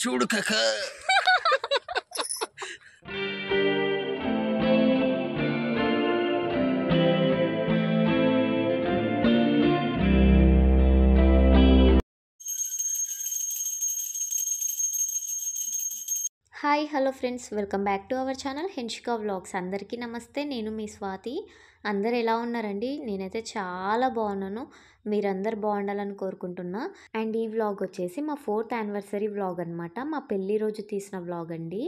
చూడు కక hi hello friends, welcome back to our channel Henshika vlogs. అందరికీ నమస్తే. నేను మీ స్వాతి. అందరు ఎలా ఉన్నారండి? నేనైతే చాలా బాగున్నాను. మీరందరు బాగుండాలని కోరుకుంటున్నా. అండ్ ఈ వ్లాగ్ వచ్చేసి మా 4th యానివర్సరీ వ్లాగ్ అనమాట. మా పెళ్ళి రోజు తీసిన వ్లాగ్ అండి.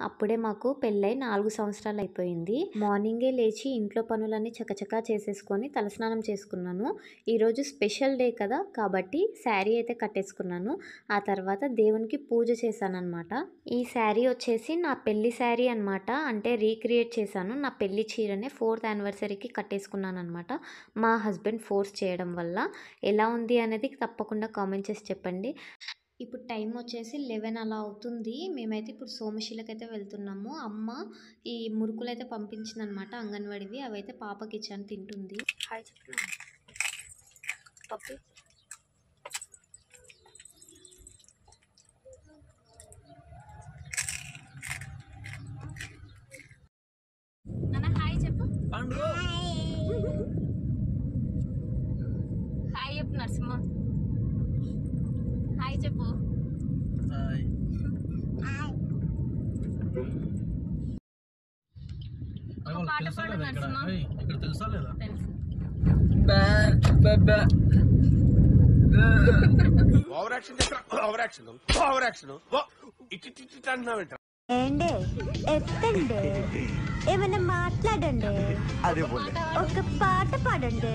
అప్పుడే మాకు పెళ్ళై 4 సంవత్సరాలు అయిపోయింది. మార్నింగే లేచి ఇంట్లో పనులన్నీ చకచకా చేసేసుకొని తలస్నానం చేసుకున్నాను. ఈరోజు స్పెషల్ డే కదా కాబట్టి శారీ అయితే కట్టేసుకున్నాను. ఆ తర్వాత దేవునికి పూజ చేశానన్నమాట. ఈ శారీ వచ్చేసి నా పెళ్లి శారీ అనమాట. అంటే రీక్రియేట్ చేశాను. నా పెళ్లి చీరనే 4th యానివర్సరీకి కట్టేసుకున్నాను అనమాట. మా హస్బెండ్ ఫోర్స్ చేయడం వల్ల. ఎలా ఉంది అనేది తప్పకుండా కామెంట్ చేసి చెప్పండి. ఇప్పుడు టైం వచ్చేసి 11 అలా అవుతుంది. మేమైతే ఇప్పుడు సోమశిలకైతే వెళ్తున్నాము. అమ్మ ఈ మురుకులు అయితే పంపించింది అనమాట, అంగన్వాడివి. అవైతే పాపకి ఇచ్చాను, తింటుంది. హాయ్ చెప్పు పప్పి. హాయ్ చెప్పు. హాయ్ చెప్పు నరసింహ. హాయ్ చెప్పు. పాట పాడు నరసింహ. ఇక్కడ తెలుసా లేదా? ఏండే ఎత్తండి, ఏమన్నా మాట్లాడండి, ఒక పాట పాడండి.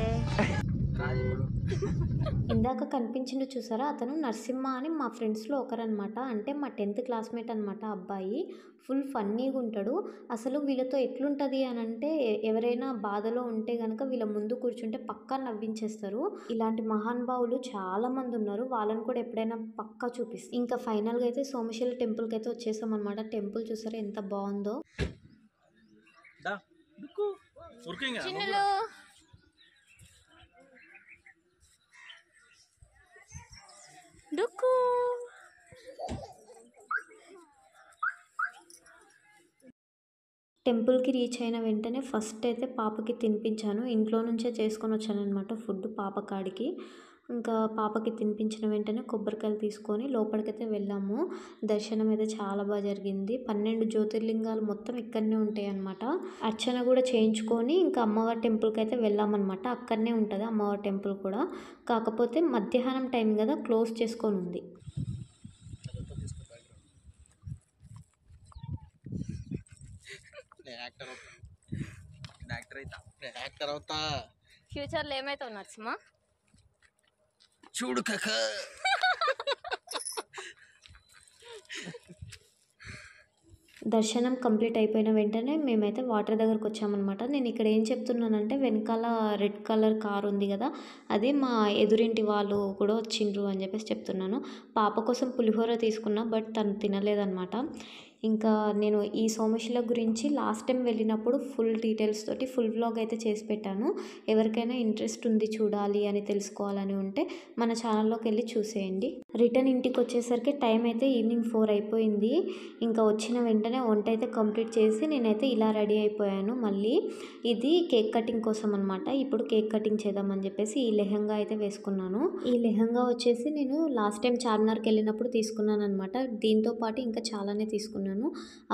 ఇందాక కనిపించిండు చూసారా, అతను నరసింహ అని మా ఫ్రెండ్స్లో ఒకరనమాట. అంటే మా 10th క్లాస్మేట్ అనమాట. అబ్బాయి ఫుల్ ఫన్నీగా ఉంటాడు. అసలు వీళ్ళతో ఎట్లుంటుంది అని అంటే, ఎవరైనా బాధలో ఉంటే కనుక వీళ్ళ ముందు కూర్చుంటే పక్కా నవ్వించేస్తారు. ఇలాంటి మహానుభావులు చాలా మంది ఉన్నారు. వాళ్ళని కూడా ఎప్పుడైనా పక్కా చూపిస్తారు. ఇంకా ఫైనల్గా అయితే సోమశిల టెంపుల్కి అయితే వచ్చేసాం అనమాట. టెంపుల్ చూసారా ఎంత బాగుందో. డుక్కు టెంపుల్కి రీచ్ అయిన వెంటనే ఫస్ట్ అయితే పాపకి తినిపించాను. ఇంట్లో నుంచే చేసుకొని వచ్చాను అనమాట ఫుడ్ పాప కాడికి. ఇంకా పాపకి తినిపించిన వెంటనే కొబ్బరికాయలు తీసుకొని లోపలికైతే వెళ్ళాము. దర్శనం అయితే చాలా బాగా జరిగింది. 12 జ్యోతిర్లింగాలు మొత్తం ఇక్కడనే ఉంటాయి అన్నమాట. అర్చన కూడా చేయించుకొని ఇంకా అమ్మవారి టెంపుల్కి అయితే వెళ్ళామన్నమాట. అక్కడనే ఉంటుంది అమ్మవారి టెంపుల్ కూడా. కాకపోతే మధ్యాహ్నం టైం కదా, క్లోజ్ చేసుకొని ఉంది. ఫ్యూచర్లో ఏమైతావు నరసింహ? చూడు కక. దర్శనం కంప్లీట్ అయిపోయిన వెంటనే మేమైతే వాటర్ దగ్గరకు వచ్చామన్నమాట. నేను ఇక్కడ ఏం చెప్తున్నానంటే, వెనకాల రెడ్ కలర్ కార్ ఉంది కదా, అదే మా ఎదురింటి వాళ్ళు కూడా వచ్చిండ్రు అని చెప్పేసి చెప్తున్నాను. పాప కోసం పులిహోర తీసుకున్నా, బట్ తను తినలేదన్నమాట. ఇంకా నేను ఈ సోమశిల గురించి లాస్ట్ టైం వెళ్ళినప్పుడు ఫుల్ డీటెయిల్స్ తోటి ఫుల్ వ్లాగ్ అయితే చేసి పెట్టాను. ఎవరికైనా ఇంట్రెస్ట్ ఉంది చూడాలి అని తెలుసుకోవాలని ఉంటే మన ఛానల్లోకి వెళ్ళి చూసేయండి. రిటర్న్ ఇంటికి వచ్చేసరికి టైం అయితే ఈవినింగ్ 4 అయిపోయింది. ఇంకా వచ్చిన వెంటనే వంట అయితే కంప్లీట్ చేసి నేనైతే ఇలా రెడీ అయిపోయాను. మళ్ళీ ఇది కేక్ కటింగ్ కోసం అనమాట. ఇప్పుడు కేక్ కటింగ్ చేద్దామని చెప్పేసి ఈ లెహంగా అయితే వేసుకున్నాను. ఈ లెహంగా వచ్చేసి నేను లాస్ట్ టైం చార్మినార్కి వెళ్ళినప్పుడు తీసుకున్నాను అనమాట. దీంతో పాటు ఇంకా చాలానే తీసుకున్నాను.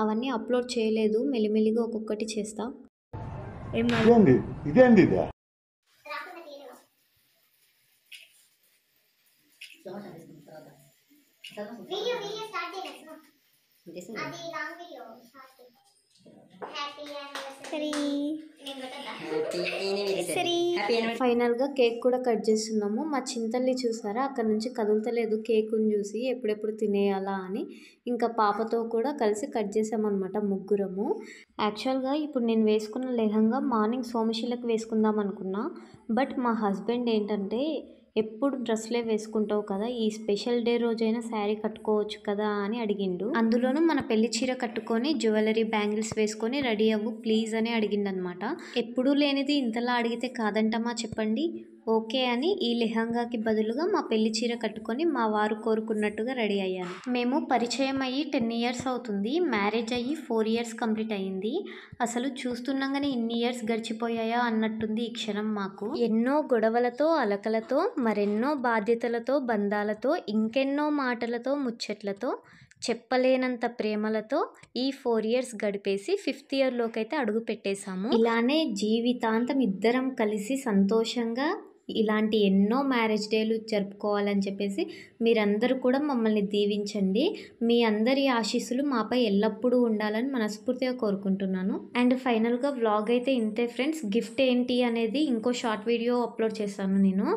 అవన్నీ అప్లోడ్ చేయలేదు, మెల్లిమెల్లిగా ఒక్కొక్కటి చేస్తా. ఫైనల్ గా కేక్ కూడా కట్ చేస్తున్నాము. మా చింతల్ని చూసారా, అక్కడ నుంచి కదులుతలేదు కేకుని చూసి ఎప్పుడెప్పుడు తినేయాలా అని. ఇంకా పాపతో కూడా కలిసి కట్ చేసామన్నమాట ముగ్గురము. యాక్చువల్గా ఇప్పుడు నేను వేసుకున్న లెహంగా మార్నింగ్ సోమశిలకు వేసుకుందాం అనుకున్నా. బట్ మా హస్బెండ్ ఏంటంటే, ఎప్పుడు డ్రెస్లే వేసుకుంటావు కదా, ఈ స్పెషల్ డే రోజైనా శారీ కట్టుకోవచ్చు కదా అని అడిగిండు. అందులోనూ మన పెళ్లి చీర కట్టుకొని జ్యువెలరీ బ్యాంగిల్స్ వేసుకొని రెడీ అవ్వు ప్లీజ్ అని అడిగిండు అనమాట. ఎప్పుడూ లేనిది ఇంతలా అడిగితే కాదంటామా చెప్పండి. ఓకే అని ఈ లెహంగాకి బదులుగా మా పెళ్లి చీర కట్టుకొని మా వారు కోరుకున్నట్టుగా రెడీ అయ్యాను. మేము పరిచయం అయ్యి 10 ఇయర్స్ అవుతుంది. మ్యారేజ్ అయ్యి 4 ఇయర్స్ కంప్లీట్ అయ్యింది. అసలు చూస్తుండగానే ఇన్ని ఇయర్స్ గడిచిపోయాయా అన్నట్టుంది ఈ క్షణం మాకు. ఎన్నో గొడవలతో, అలకలతో, మరెన్నో బాధ్యతలతో, బంధాలతో, ఇంకెన్నో మాటలతో, ముచ్చట్లతో, చెప్పలేనంత ప్రేమలతో ఈ 4 ఇయర్స్ గడిపేసి 5th ఇయర్‌లోకి అయితే అడుగు పెట్టేశాము. ఇలానే జీవితాంతం ఇద్దరం కలిసి సంతోషంగా ఇలాంటి ఎన్నో మ్యారేజ్ డేలు జరుపుకోవాలని చెప్పేసి మీరందరూ కూడా మమ్మల్ని దీవించండి. మీ అందరి ఆశీస్సులు మాపై ఎల్లప్పుడూ ఉండాలని మనస్ఫూర్తిగా కోరుకుంటున్నాను. అండ్ ఫైనల్‌గా వ్లాగ్ అయితే ఇంతే ఫ్రెండ్స్. గిఫ్ట్ ఏంటి అనేది ఇంకో షార్ట్ వీడియో అప్లోడ్ చేశాను నేను.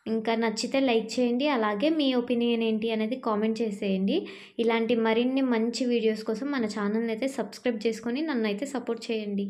ఇంకా నచ్చితే లైక్ చేయండి. అలాగే మీ ఒపీనియన్ ఏంటి అనేది కామెంట్ చేసేయండి. ఇలాంటి మరిన్ని మంచి వీడియోస్ కోసం మన ఛానల్‌ని అయితే సబ్స్క్రైబ్ చేసుకొని నన్నైతే సపోర్ట్ చేయండి.